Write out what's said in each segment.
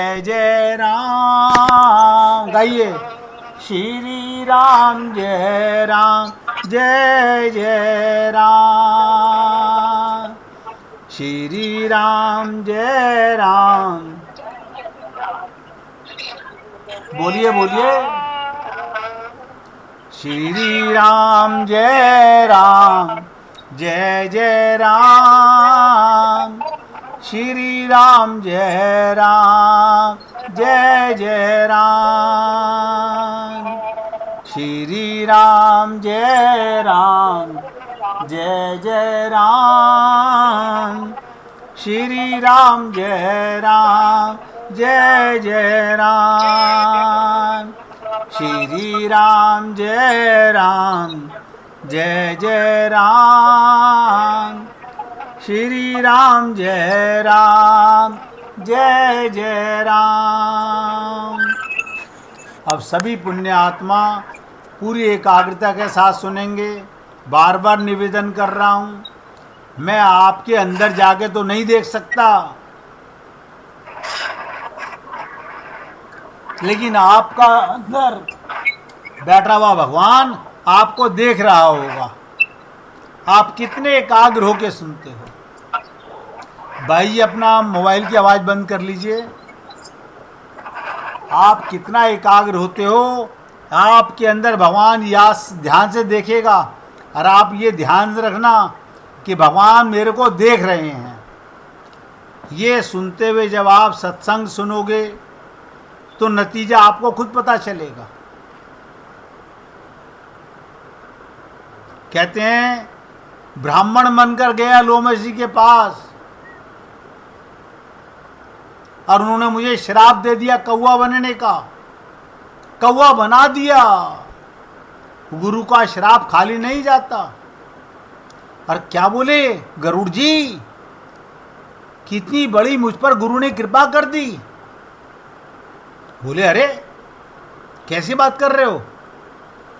जय जय राम गाइए। श्री राम जय राम, जय जय राम। श्री राम जय राम, बोलिए बोलिए। श्री राम जय राम, जय जय राम। श्री राम जय राम, जय जय राम। श्री राम जय राम, जय जय राम। श्री राम जय राम, जय जय राम। श्री राम जय राम, जय जय राम। श्री राम जय राम, जय जय राम। अब सभी पुण्य आत्मा पूरी एकाग्रता के साथ सुनेंगे। बार बार निवेदन कर रहा हूँ, मैं आपके अंदर जाके तो नहीं देख सकता, लेकिन आपका अंदर बैठा हुआ भगवान आपको देख रहा होगा। आप कितने एकाग्र होके सुनते हो। भाई अपना मोबाइल की आवाज़ बंद कर लीजिए। आप कितना एकाग्र होते हो, आपके अंदर भगवान या ध्यान से देखेगा। और आप ये ध्यान से रखना कि भगवान मेरे को देख रहे हैं। ये सुनते हुए जब आप सत्संग सुनोगे तो नतीजा आपको खुद पता चलेगा। कहते हैं ब्राह्मण बनकर गया लोमश जी के पास और उन्होंने मुझे श्राप दे दिया कौवा बनने का। कौवा बना दिया। गुरु का श्राप खाली नहीं जाता। और क्या बोले गरुड़ जी, कितनी बड़ी मुझ पर गुरु ने कृपा कर दी। बोले अरे कैसी बात कर रहे हो,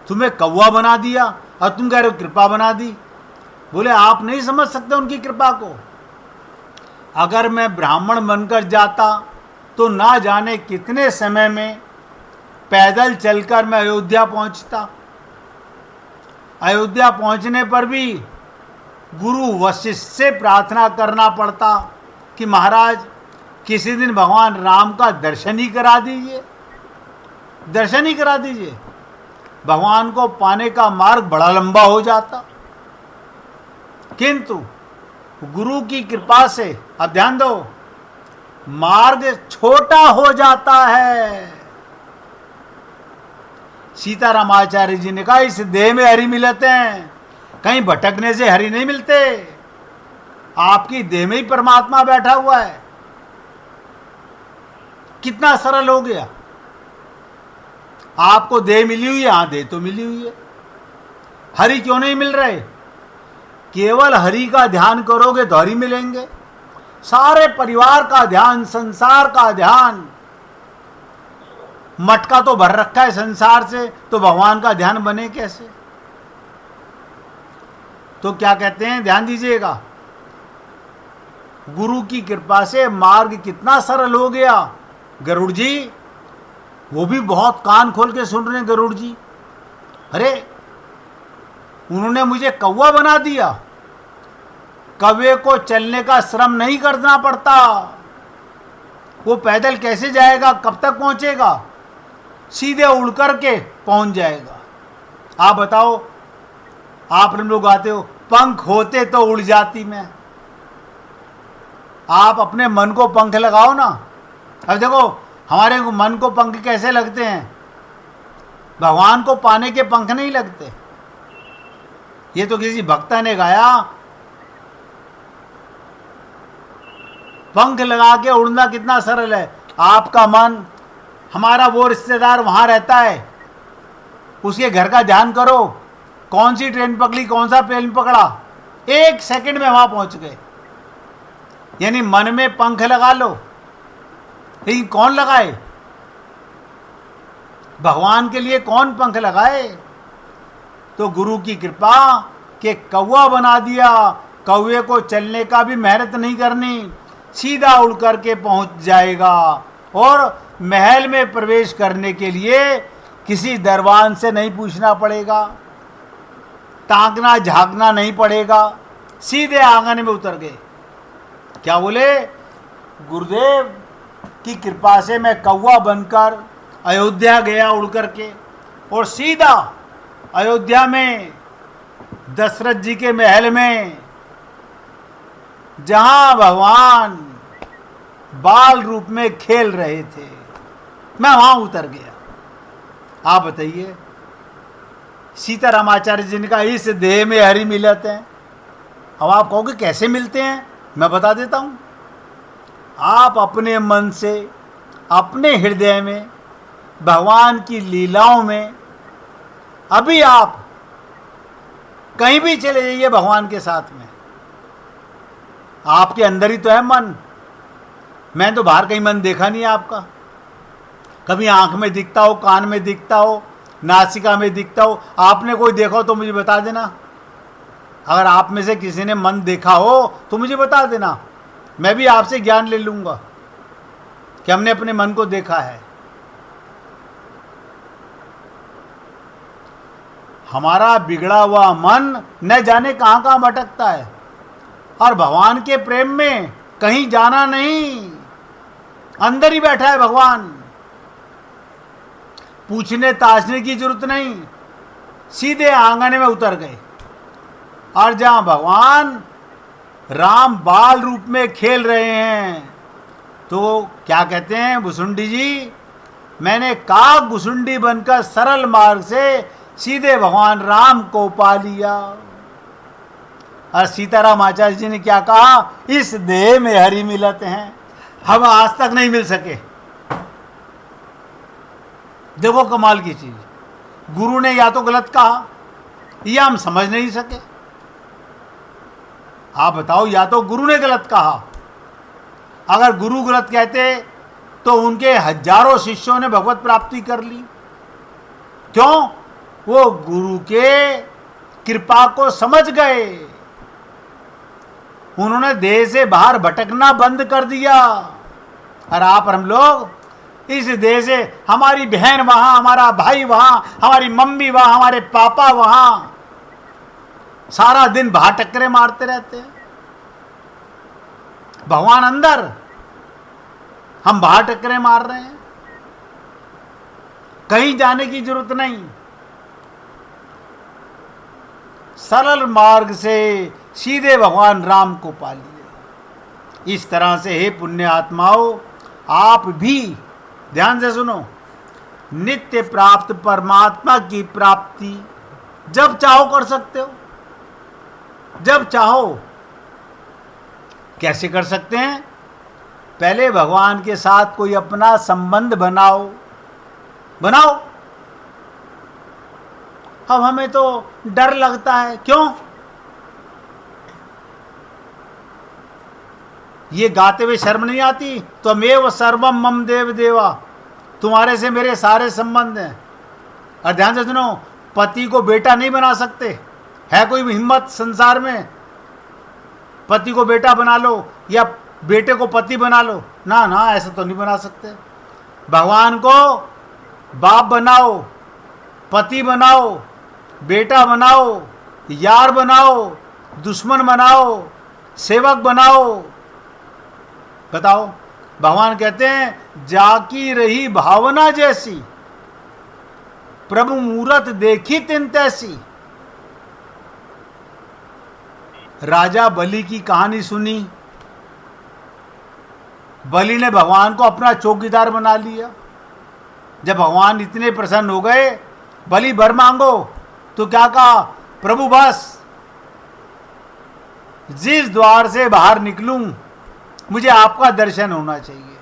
तुम्हें कौवा बना दिया और तुम कह रहे हो कृपा बना दी। बोले आप नहीं समझ सकते उनकी कृपा को। अगर मैं ब्राह्मण बनकर जाता तो ना जाने कितने समय में पैदल चलकर मैं अयोध्या पहुंचता। अयोध्या पहुंचने पर भी गुरु वशिष्ठ से प्रार्थना करना पड़ता कि महाराज किसी दिन भगवान राम का दर्शन ही करा दीजिए, दर्शन ही करा दीजिए। भगवान को पाने का मार्ग बड़ा लंबा हो जाता, किंतु गुरु की कृपा से अब ध्यान दो, मार्ग छोटा हो जाता है। सीतारामाचार्य जी ने कहा इस देह में हरि मिलते हैं, कहीं भटकने से हरि नहीं मिलते। आपकी देह में ही परमात्मा बैठा हुआ है। कितना सरल हो गया। आपको देह मिली हुई है, हाँ देह तो मिली हुई है, हरि क्यों नहीं मिल रहे। केवल हरि का ध्यान करोगे तो हरि मिलेंगे। सारे परिवार का ध्यान, संसार का ध्यान, मटका तो भर रखा है संसार से, तो भगवान का ध्यान बने कैसे। तो क्या कहते हैं, ध्यान दीजिएगा, गुरु की कृपा से मार्ग कितना सरल हो गया। गरुड़ जी वो भी बहुत कान खोल के सुन रहे हैं। गरुड़ जी अरे उन्होंने मुझे कौवा बना दिया। कौवे को चलने का श्रम नहीं करना पड़ता। वो पैदल कैसे जाएगा, कब तक पहुंचेगा, सीधे उड़ करके पहुंच जाएगा। आप बताओ, आप लोग आते हो पंख होते तो उड़ जाती मैं। आप अपने मन को पंख लगाओ ना। अब देखो हमारे मन को पंख कैसे लगते हैं, भगवान को पाने के पंख नहीं लगते। ये तो किसी भक्त ने गाया, पंख लगा के उड़ना कितना सरल है। आपका मन, हमारा वो रिश्तेदार वहां रहता है, उसके घर का ध्यान करो, कौन सी ट्रेन पकड़ी, कौन सा प्लेन पकड़ा, 1 सेकंड में वहां पहुंच गए। यानी मन में पंख लगा लो, लेकिन कौन लगाए, भगवान के लिए कौन पंख लगाए। तो गुरु की कृपा के कौवा बना दिया। कौवे को चलने का भी मेहनत नहीं करनी, सीधा उड़ करके पहुंच जाएगा। और महल में प्रवेश करने के लिए किसी दरबान से नहीं पूछना पड़ेगा, ताकना झांकना नहीं पड़ेगा, सीधे आंगन में उतर गए। क्या बोले? गुरुदेव की कृपा से मैं कौवा बनकर अयोध्या गया उड़ करके, और सीधा अयोध्या में दशरथ जी के महल में, जहां भगवान बाल रूप में खेल रहे थे, मैं वहां उतर गया। आप बताइए, सीतारामाचार्य जी ने कहा इस देह में हरि मिलत है। अब आप कहोगे कैसे मिलते हैं? मैं बता देता हूं। आप अपने मन से, अपने हृदय में, भगवान की लीलाओं में, अभी आप कहीं भी चले जाइए भगवान के साथ में, आपके अंदर ही तो है मन। मैं तो बाहर कहीं मन देखा नहीं आपका। कभी आंख में दिखता हो, कान में दिखता हो, नासिका में दिखता हो। आपने कोई देखा हो तो मुझे बता देना। अगर आप में से किसी ने मन देखा हो तो मुझे बता देना, मैं भी आपसे ज्ञान ले लूंगा कि हमने अपने मन को देखा है। हमारा बिगड़ा हुआ मन न जाने कहां कहां भटकता है, और भगवान के प्रेम में कहीं जाना नहीं, अंदर ही बैठा है भगवान। पूछने ताछने की जरूरत नहीं, सीधे आंगन में उतर गए। और जहां भगवान राम बाल रूप में खेल रहे हैं, तो क्या कहते हैं भुसुंडी जी, मैंने काग भुसुंडी बनकर सरल मार्ग से सीधे भगवान राम को पा लिया। और सीताराम आचार्य जी ने क्या कहा? इस देह में हरि मिलत हैं। हम आज तक नहीं मिल सके। देखो कमाल की चीज, गुरु ने या तो गलत कहा या हम समझ नहीं सके। आप बताओ, या तो गुरु ने गलत कहा। अगर गुरु गलत कहते तो उनके हजारों शिष्यों ने भगवत प्राप्ति कर ली। क्यों? वो गुरु के कृपा को समझ गए। उन्होंने देह से बाहर भटकना बंद कर दिया। और आप और हम लोग इस देह से, हमारी बहन वहां, हमारा भाई वहां, हमारी मम्मी वहां, हमारे पापा वहां, सारा दिन बाहर टक्करे मारते रहते हैं। भगवान अंदर, हम बाहर टक्करे मार रहे हैं। कहीं जाने की जरूरत नहीं, सरल मार्ग से सीधे भगवान राम को पा लिए। इस तरह से हे पुण्य आत्माओं, आप भी ध्यान से सुनो, नित्य प्राप्त परमात्मा की प्राप्ति जब चाहो कर सकते हो। जब चाहो। कैसे कर सकते हैं? पहले भगवान के साथ कोई अपना संबंध बनाओ। अब हमें तो डर लगता है। क्यों? ये गाते हुए शर्म नहीं आती? त्वमेव सर्वम मम देव देवा, तुम्हारे से मेरे सारे संबंध हैं। और ध्यान से सुनो, पति को बेटा नहीं बना सकते। है कोई हिम्मत संसार में? पति को बेटा बना लो या बेटे को पति बना लो? ना ना, ऐसा तो नहीं बना सकते। भगवान को बाप बनाओ, पति बनाओ, बेटा बनाओ, यार बनाओ, दुश्मन बनाओ, सेवक बनाओ। बताओ, भगवान कहते हैं जाकी रही भावना जैसी, प्रभु मूरत देखी तिन तैसी। राजा बलि की कहानी सुनी। बलि ने भगवान को अपना चौकीदार बना लिया। जब भगवान इतने प्रसन्न हो गए, बलि वर मांगो, तो क्या कहा? प्रभु बस जिस द्वार से बाहर निकलूं मुझे आपका दर्शन होना चाहिए,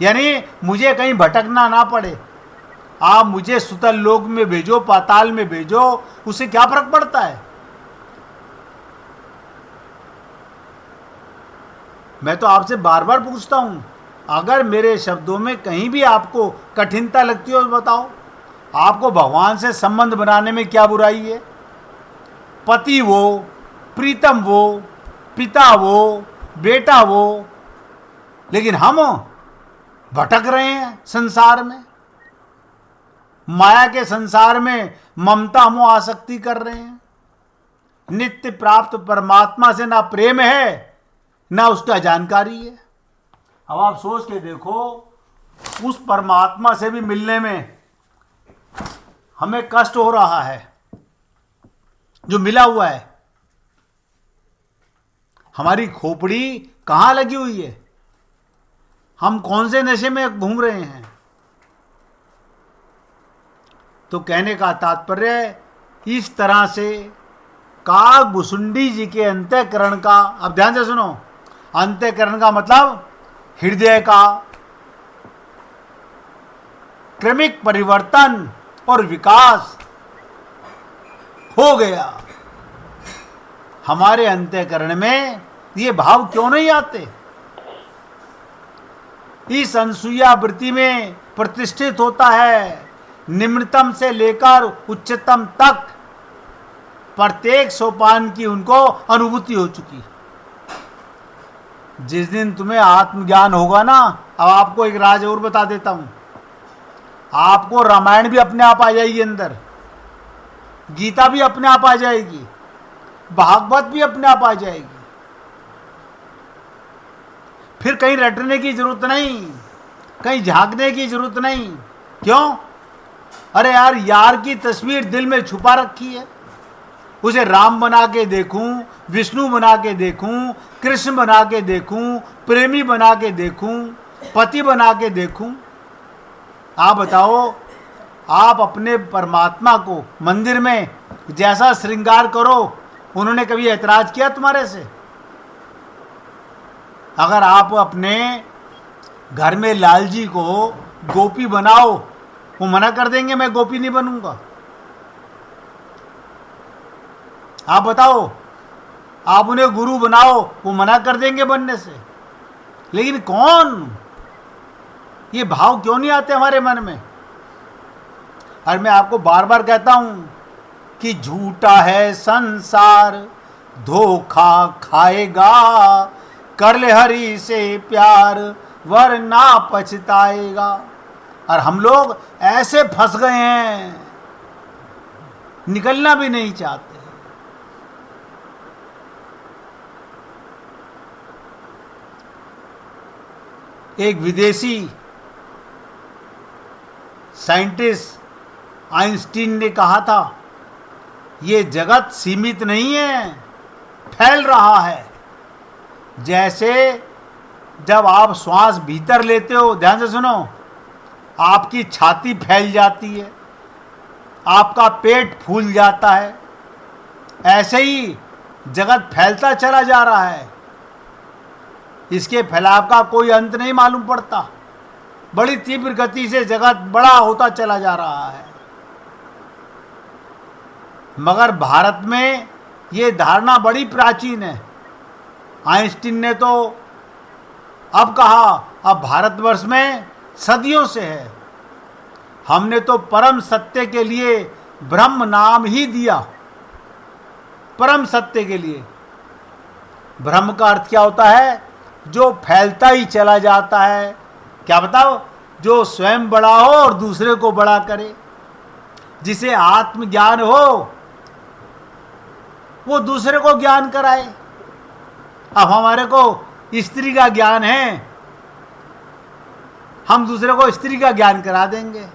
यानी मुझे कहीं भटकना ना पड़े। आप मुझे सुतल लोक में भेजो, पाताल में भेजो, उससे क्या फर्क पड़ता है? मैं तो आपसे बार बार पूछता हूं, अगर मेरे शब्दों में कहीं भी आपको कठिनता लगती हो तो बताओ। आपको भगवान से संबंध बनाने में क्या बुराई है? पति वो, प्रीतम वो, पिता वो, बेटा वो, लेकिन हम भटक रहे हैं संसार में, माया के संसार में ममता मोह आसक्ति कर रहे हैं। नित्य प्राप्त परमात्मा से ना प्रेम है ना उसका जानकारी है। अब आप सोच के देखो, उस परमात्मा से भी मिलने में हमें कष्ट हो रहा है जो मिला हुआ है। हमारी खोपड़ी कहां लगी हुई है, हम कौन से नशे में घूम रहे हैं। तो कहने का तात्पर्य इस तरह से काकभुसुंडी जी के अंतःकरण का, अब ध्यान से सुनो, अंतःकरण का मतलब हृदय का क्रमिक परिवर्तन और विकास हो गया। हमारे अंतःकरण में ये भाव क्यों नहीं आते? इस अनसूया वृत्ति में प्रतिष्ठित होता है निम्नतम से लेकर उच्चतम तक प्रत्येक सोपान की उनको अनुभूति हो चुकी। जिस दिन तुम्हें आत्मज्ञान होगा ना, अब आपको एक राज और बता देता हूं, आपको रामायण भी अपने आप आ जाएगी अंदर, गीता भी अपने आप आ जाएगी, भागवत भी अपने आप आ जाएगी। फिर कहीं रटने की जरूरत नहीं, कहीं झांकने की जरूरत नहीं। क्यों? अरे यार, यार की तस्वीर दिल में छुपा रखी है। उसे राम बना के देखूं, विष्णु बना के देखूं, कृष्ण बना के देखूं, प्रेमी बना के देखूं, पति बना के देखूं। आप बताओ, आप अपने परमात्मा को मंदिर में जैसा श्रृंगार करो, उन्होंने कभी ऐतराज किया तुम्हारे से? अगर आप अपने घर में लाल जी को गोपी बनाओ, वो मना कर देंगे मैं गोपी नहीं बनूंगा? आप बताओ, आप उन्हें गुरु बनाओ, वो मना कर देंगे बनने से? लेकिन कौन, ये भाव क्यों नहीं आते हमारे मन में? और मैं आपको बार बार कहता हूं कि झूठा है संसार, धोखा खाएगा, कर ले हरि से प्यार, वरना पछताएगा। और हम लोग ऐसे फंस गए हैं, निकलना भी नहीं चाहते। एक विदेशी साइंटिस्ट आइंस्टीन ने कहा था, ये जगत सीमित नहीं है, फैल रहा है। जैसे जब आप श्वास भीतर लेते हो, ध्यान से सुनो, आपकी छाती फैल जाती है, आपका पेट फूल जाता है, ऐसे ही जगत फैलता चला जा रहा है। इसके फैलाव का कोई अंत नहीं मालूम पड़ता। बड़ी तीव्र गति से जगत बड़ा होता चला जा रहा है। मगर भारत में ये धारणा बड़ी प्राचीन है। आइंस्टीन ने तो अब कहा, अब भारतवर्ष में सदियों से है। हमने तो परम सत्य के लिए ब्रह्म नाम ही दिया। परम सत्य के लिए ब्रह्म का अर्थ क्या होता है? जो फैलता ही चला जाता है। क्या बताओ? जो स्वयं बड़ा हो और दूसरे को बड़ा करे, जिसे आत्मज्ञान हो वो दूसरे को ज्ञान कराए। अब हमारे को स्त्री का ज्ञान है, हम दूसरे को स्त्री का ज्ञान करा देंगे।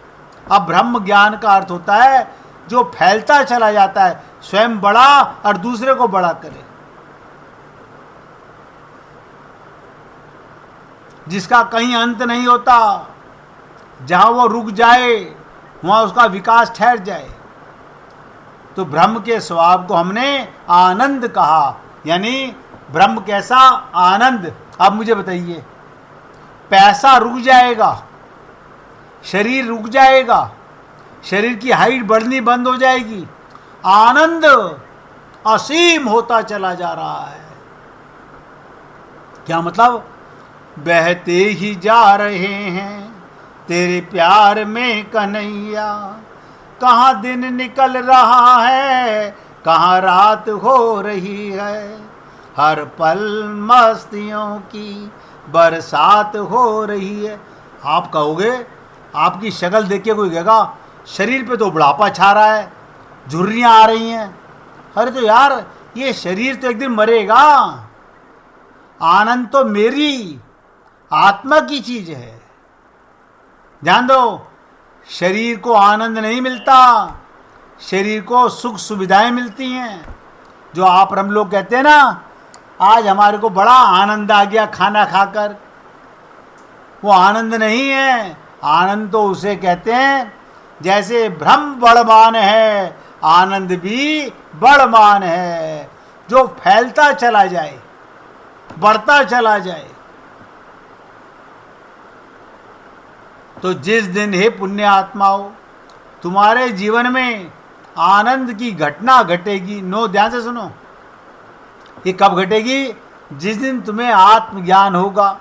अब ब्रह्म ज्ञान का अर्थ होता है जो फैलता चला जाता है, स्वयं बड़ा और दूसरे को बड़ा करे, जिसका कहीं अंत नहीं होता। जहां वो रुक जाए वहां उसका विकास ठहर जाए। तो ब्रह्म के स्वभाव को हमने आनंद कहा, यानी ब्रह्म कैसा? आनंद। अब मुझे बताइए, पैसा रुक जाएगा, शरीर रुक जाएगा, शरीर की हाइट बढ़नी बंद हो जाएगी, आनंद असीम होता चला जा रहा है। क्या मतलब? बहते ही जा रहे हैं तेरे प्यार में कन्हैया, कहाँ दिन निकल रहा है, कहाँ रात हो रही है, हर पल मस्तियों की बरसात हो रही है। आप कहोगे, आपकी शक्ल देख के कोई कहेगा शरीर पे तो बुढ़ापा छा रहा है, झुर्रियाँ आ रही हैं। अरे तो यार ये शरीर तो एक दिन मरेगा, आनंद तो मेरी आत्मा की चीज है। ध्यान दो, शरीर को आनंद नहीं मिलता, शरीर को सुख सुविधाएं मिलती हैं। जो आप और हम लोग कहते हैं ना, आज हमारे को बड़ा आनंद आ गया खाना खाकर, वो आनंद नहीं है। आनंद तो उसे कहते हैं जैसे ब्रह्म बड़मान है, आनंद भी बड़मान है, जो फैलता चला जाए, बढ़ता चला जाए। तो जिस दिन हे पुण्य आत्माओं तुम्हारे जीवन में आनंद की घटना घटेगी, नो, ध्यान से सुनो, ये कब घटेगी? जिस दिन तुम्हें आत्मज्ञान होगा।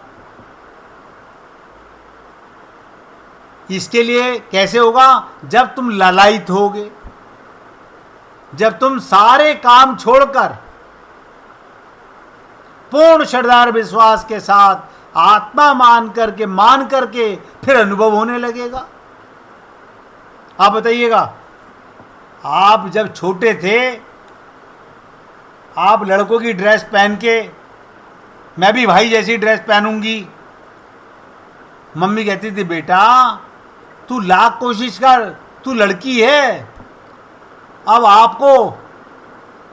इसके लिए कैसे होगा? जब तुम ललायित होगे, जब तुम सारे काम छोड़कर पूर्ण श्रद्धा और विश्वास के साथ आत्मा मान करके फिर अनुभव होने लगेगा। आप बताइएगा, आप जब छोटे थे, आप लड़कों की ड्रेस पहन के, मैं भी भाई जैसी ड्रेस पहनूंगी, मम्मी कहती थी बेटा तू लाख कोशिश कर, तू लड़की है। अब आपको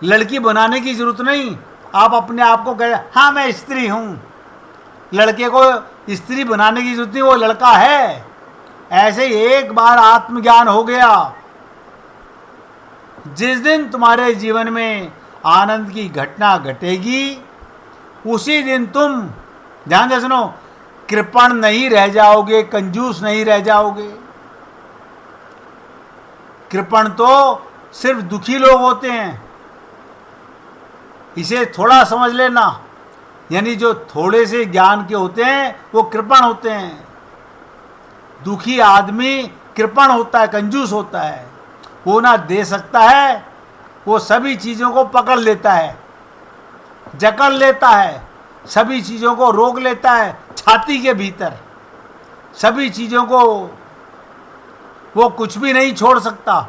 लड़की बनाने की जरूरत नहीं, आप अपने आप को कहे हाँ मैं स्त्री हूं। लड़के को स्त्री बनाने की जरूरत नहीं, वो लड़का है। ऐसे ही एक बार आत्मज्ञान हो गया, जिस दिन तुम्हारे जीवन में आनंद की घटना घटेगी, उसी दिन तुम, ध्यान से सुनो, कृपण नहीं रह जाओगे, कंजूस नहीं रह जाओगे। कृपण तो सिर्फ दुखी लोग होते हैं, इसे थोड़ा समझ लेना। यानी जो थोड़े से ज्ञान के होते हैं वो कृपण होते हैं। दुखी आदमी कृपण होता है, कंजूस होता है, वो ना दे सकता है, वो सभी चीज़ों को पकड़ लेता है, जकड़ लेता है, सभी चीज़ों को रोक लेता है छाती के भीतर, सभी चीज़ों को वो कुछ भी नहीं छोड़ सकता।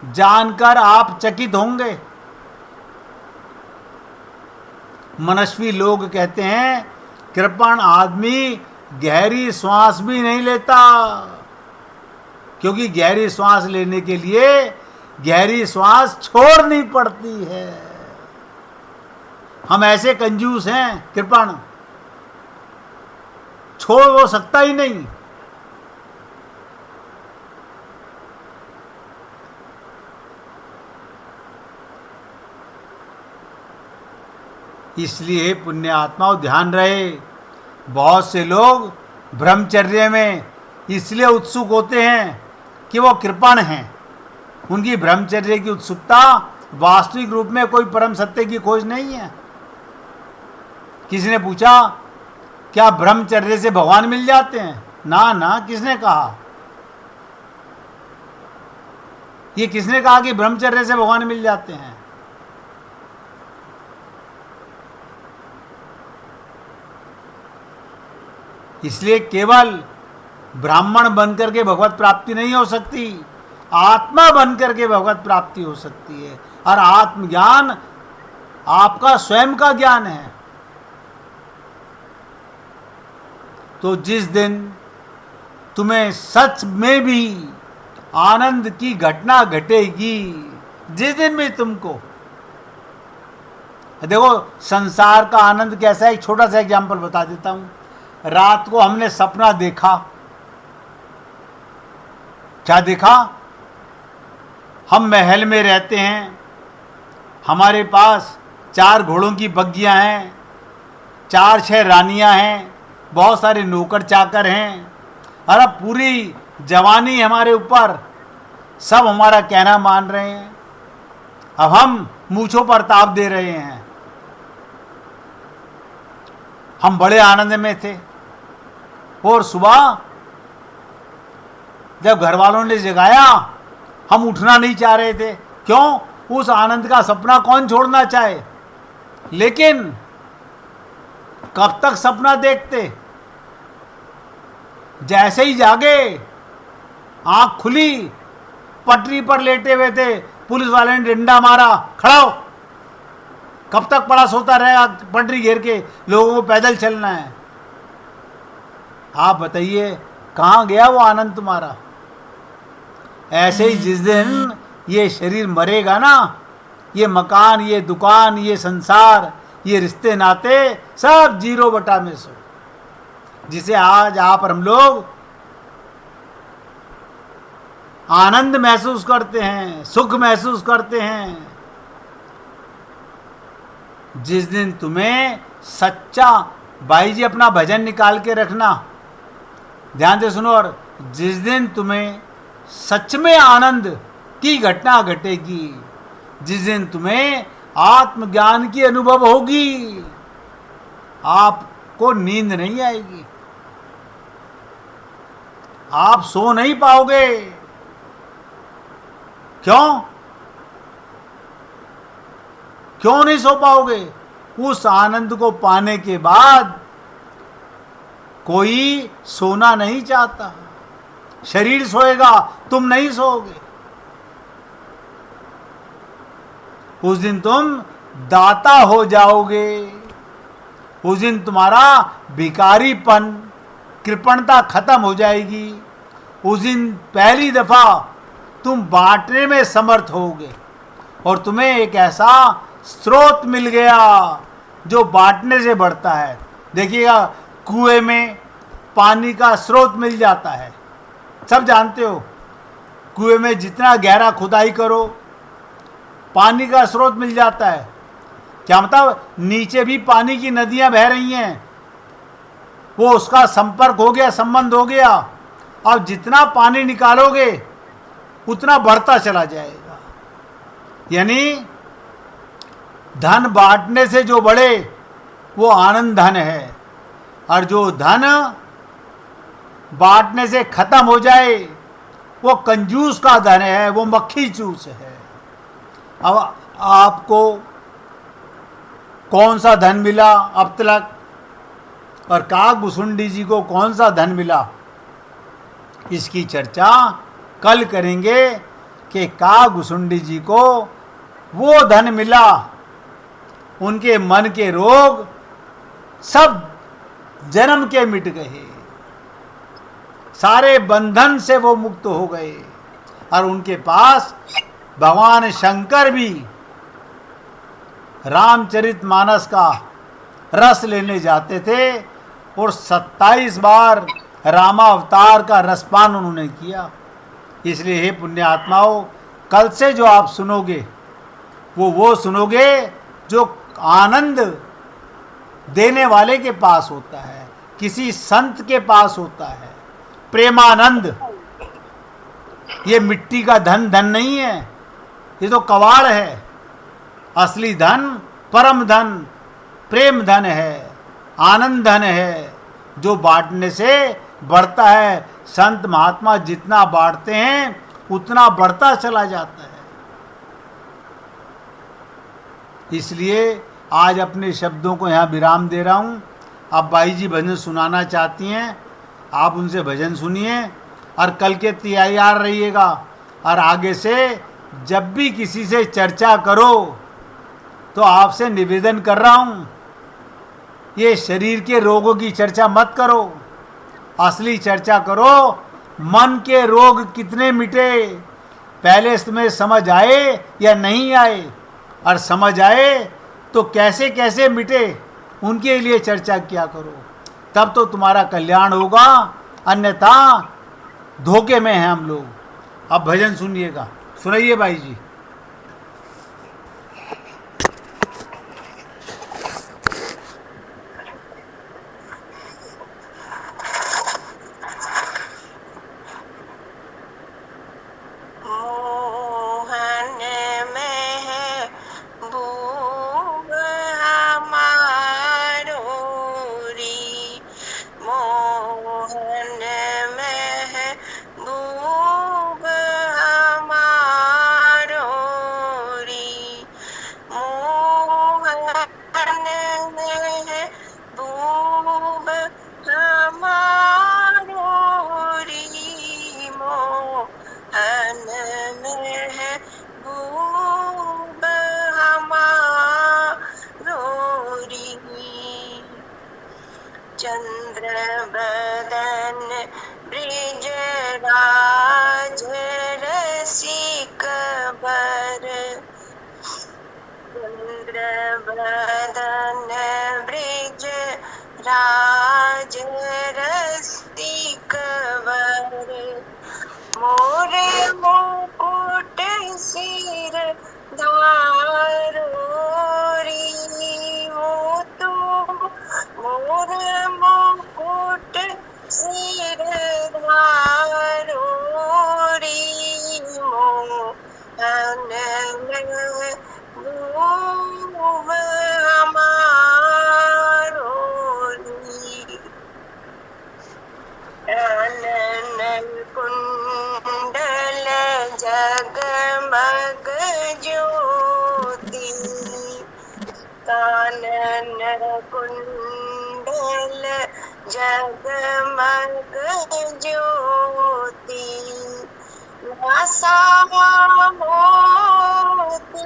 जानकर आप चकित होंगे। मनस्वी लोग कहते हैं कृपण आदमी गहरी श्वास भी नहीं लेता, क्योंकि गहरी श्वास लेने के लिए गहरी श्वास छोड़नी पड़ती है। हम ऐसे कंजूस हैं, कृपण छोड़ वो सकता ही नहीं। इसलिए पुण्य आत्माओं ध्यान रहे, बहुत से लोग ब्रह्मचर्य में इसलिए उत्सुक होते हैं कि वो कृपण हैं। उनकी ब्रह्मचर्य की उत्सुकता वास्तविक रूप में कोई परम सत्य की खोज नहीं है। किसी ने पूछा क्या ब्रह्मचर्य से भगवान मिल जाते हैं? ना ना, किसने कहा? ये किसने कहा कि ब्रह्मचर्य से भगवान मिल जाते हैं? इसलिए केवल ब्राह्मण बनकर के भगवत प्राप्ति नहीं हो सकती, आत्मा बनकर के भगवत प्राप्ति हो सकती है। और आत्मज्ञान आपका स्वयं का ज्ञान है। तो जिस दिन तुम्हें सच में भी आनंद की घटना घटेगी, जिस दिन भी तुमको, देखो संसार का आनंद कैसा है, एक छोटा सा एग्जाम्पल बता देता हूं। रात को हमने सपना देखा, क्या देखा? हम महल में रहते हैं, हमारे पास 4 घोड़ों की बग्गियां हैं, 4-6 रानियां हैं, बहुत सारे नौकर चाकर हैं, और अब पूरी जवानी हमारे ऊपर, सब हमारा कहना मान रहे हैं। अब हम मूंछों पर ताप दे रहे हैं। हम बड़े आनंद में थे, और सुबह जब घर वालों ने जगाया, हम उठना नहीं चाह रहे थे। क्यों? उस आनंद का सपना कौन छोड़ना चाहे? लेकिन कब तक सपना देखते? जैसे ही जागे, आंख खुली, पटरी पर लेटे हुए थे, पुलिस वाले ने डंडा मारा, खड़ा हो। कब तक पड़ा सोता रहेगा पटरी घेर के, लोगों को पैदल चलना है। आप बताइए कहाँ गया वो आनंद तुम्हारा। ऐसे ही जिस दिन ये शरीर मरेगा ना, ये मकान, ये दुकान, ये संसार, ये रिश्ते नाते सब 0 में सो, जिसे आज आप और हम लोग आनंद महसूस करते हैं, सुख महसूस करते हैं। जिस दिन तुम्हें सच्चा, भाई जी अपना भजन निकाल के रखना, ध्यान से सुनो, और जिस दिन तुम्हें सच में आनंद की घटना घटेगी, जिस दिन तुम्हें आत्मज्ञान की अनुभव होगी, आपको नींद नहीं आएगी, आप सो नहीं पाओगे। क्यों क्यों नहीं सो पाओगे? उस आनंद को पाने के बाद कोई सोना नहीं चाहता। शरीर सोएगा, तुम नहीं सोओगे। उस दिन तुम दाता हो जाओगे। उस दिन तुम्हारा भिखारीपन, कृपणता खत्म हो जाएगी। उस दिन पहली दफा तुम बांटने में समर्थ होगे और तुम्हें एक ऐसा स्रोत मिल गया जो बांटने से बढ़ता है। देखिएगा, कुएं में पानी का स्रोत मिल जाता है, सब जानते हो। कुएं में जितना गहरा खुदाई करो, पानी का स्रोत मिल जाता है। क्या मतलब? नीचे भी पानी की नदियां बह रही हैं, वो उसका संपर्क हो गया, संबंध हो गया। अब जितना पानी निकालोगे उतना बढ़ता चला जाएगा। यानी धन बांटने से जो बढ़े वो आनंद धन है, और जो धन बांटने से खत्म हो जाए वो कंजूस का धन है, वो मक्खी चूस है। अब आपको कौन सा धन मिला अब तक, और काकभुसुंडी जी को कौन सा धन मिला, इसकी चर्चा कल करेंगे कि काकभुसुंडी जी को वो धन मिला, उनके मन के रोग सब जन्म के मिट गए, सारे बंधन से वो मुक्त हो गए, और उनके पास भगवान शंकर भी रामचरितमानस का रस लेने जाते थे, और 27 बार रामावतार का रसपान उन्होंने किया। इसलिए हे पुण्य आत्माओं, कल से जो आप सुनोगे वो सुनोगे जो आनंद देने वाले के पास होता है, किसी संत के पास होता है। प्रेमानंद, ये मिट्टी का धन नहीं है, ये तो कवाड़ है। असली धन, परम धन, प्रेम धन है, आनंद धन है, जो बांटने से बढ़ता है। संत महात्मा जितना बांटते हैं उतना बढ़ता चला जाता है। इसलिए आज अपने शब्दों को यहाँ विराम दे रहा हूँ। अब बाई जी भजन सुनाना चाहती हैं, आप उनसे भजन सुनिए, और कल के तैयार रहिएगा। और आगे से जब भी किसी से चर्चा करो तो आपसे निवेदन कर रहा हूँ, ये शरीर के रोगों की चर्चा मत करो, असली चर्चा करो मन के रोग कितने मिटे, पहले इसमें समझ आए या नहीं आए, और समझ आए तो कैसे कैसे मिटे, उनके लिए चर्चा किया करो, तब तो तुम्हारा कल्याण होगा। अन्यथा धोखे में हैं हम लोग। अब भजन सुनिएगा, सुनाइए भाई जी। ब्रिजराज रसिक बर, चंद्रवदन ब्रिज राज रसिक वर, मोर मुकुट सिर धारोरी, मोतु मोर मुकुट सिर धारोरी, मोहन भूव हमारोरी, कानन कुंडल जगमग ज्योति, कानन कुंडल जगमग ज्योति, नासा मोती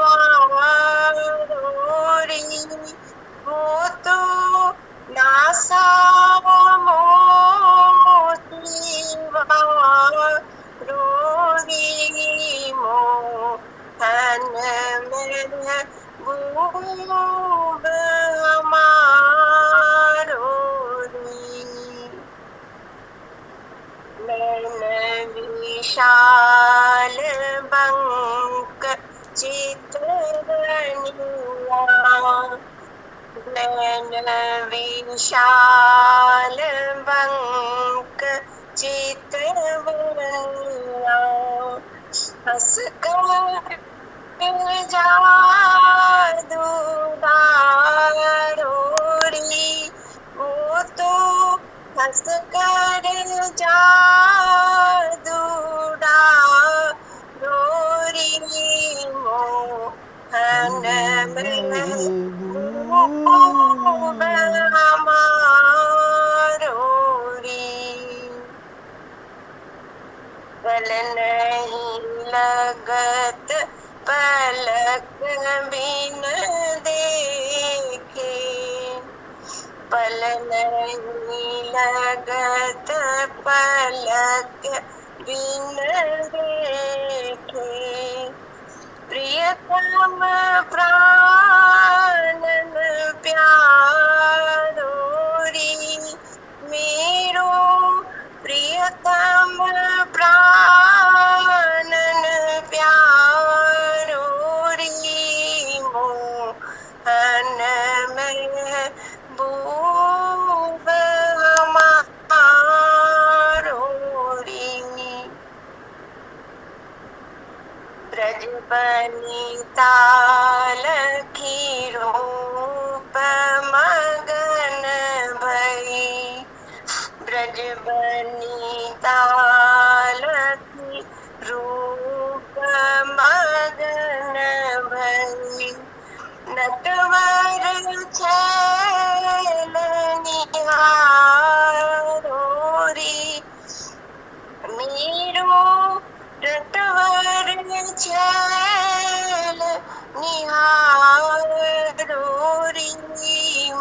वारोरी, मोतु नासा मोती वारोरी, मोहन में भूव हमारोरी, नैन विशाल बंक चितवनिया, नैन विशाल बंक चितवनिया, हंस कर जादू दारोरी, वो तो हंस कर जादू दारोरी, मोहन महबूब हमारोरी, पल नहीं लगत पलक बिन देखे, पल नहीं लगत पलक बिन देखे, प्रियतम प्राणन प्यारोरी, मेरो प्रियतम प्राणन प्यारोरी, मोहन महबूब हमारोरी, ब्रज बनिता लखी रूप मगन भई, ब्रज बनिता लखी रूप मगन भई, नटवर छैल निहारोरी, मेरो नटवर छैल निहारोरी,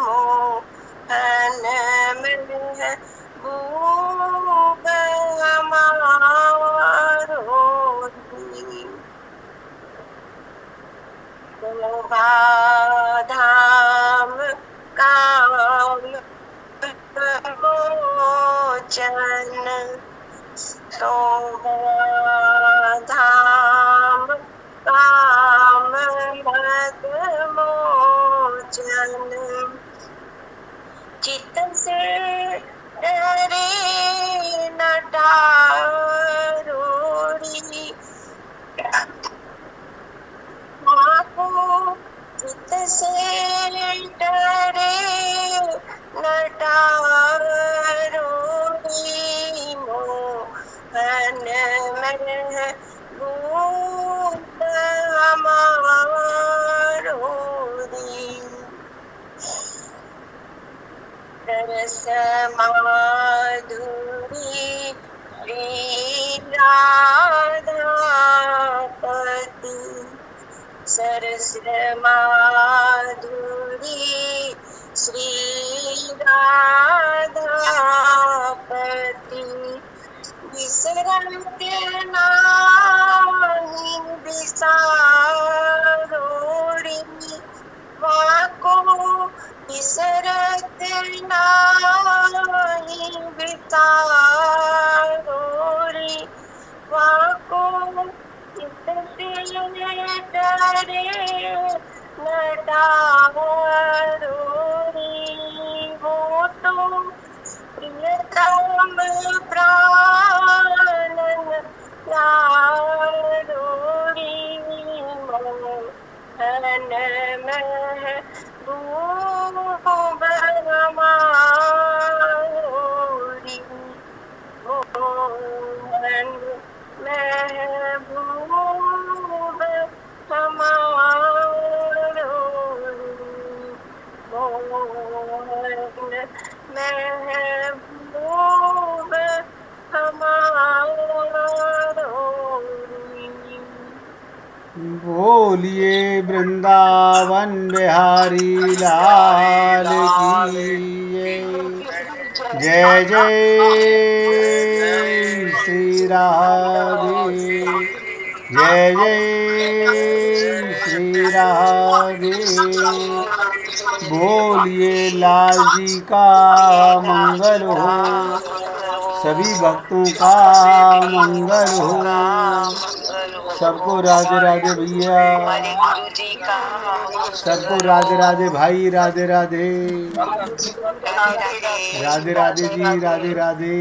मोहन महबूब हमारोरी, शोभा धाम काम मोचन, शोभा धाम काम मद मोचन, चित्त से डरे नटारोरी, चित्त से डरे नटारोरी, मोहन महबूब हमारोरी, रस माधुरी राधापति, सरस माधुरी श्री राधापति, पति विसरते नाही बिसारोरी वाको विसरते नाही बिसारोरी वाको किससे डरे न डारोरी वो तो प्रियतम प्राणन यारोरी मोहन महबूब हमारी मोहन महबूब हमारी मोहन महबूब हमारी। बोलिए वृंदावन बिहारी लाल की जय जय श्री राधे जय जय श्री राधे। बोलिए लाल जी का मंगल हो, सभी भक्तों का मंगल हो। सबको राधे राधे भैया, सबको राधे राधे भाई, राधे राधे राधे राधे जी, राधे राधे।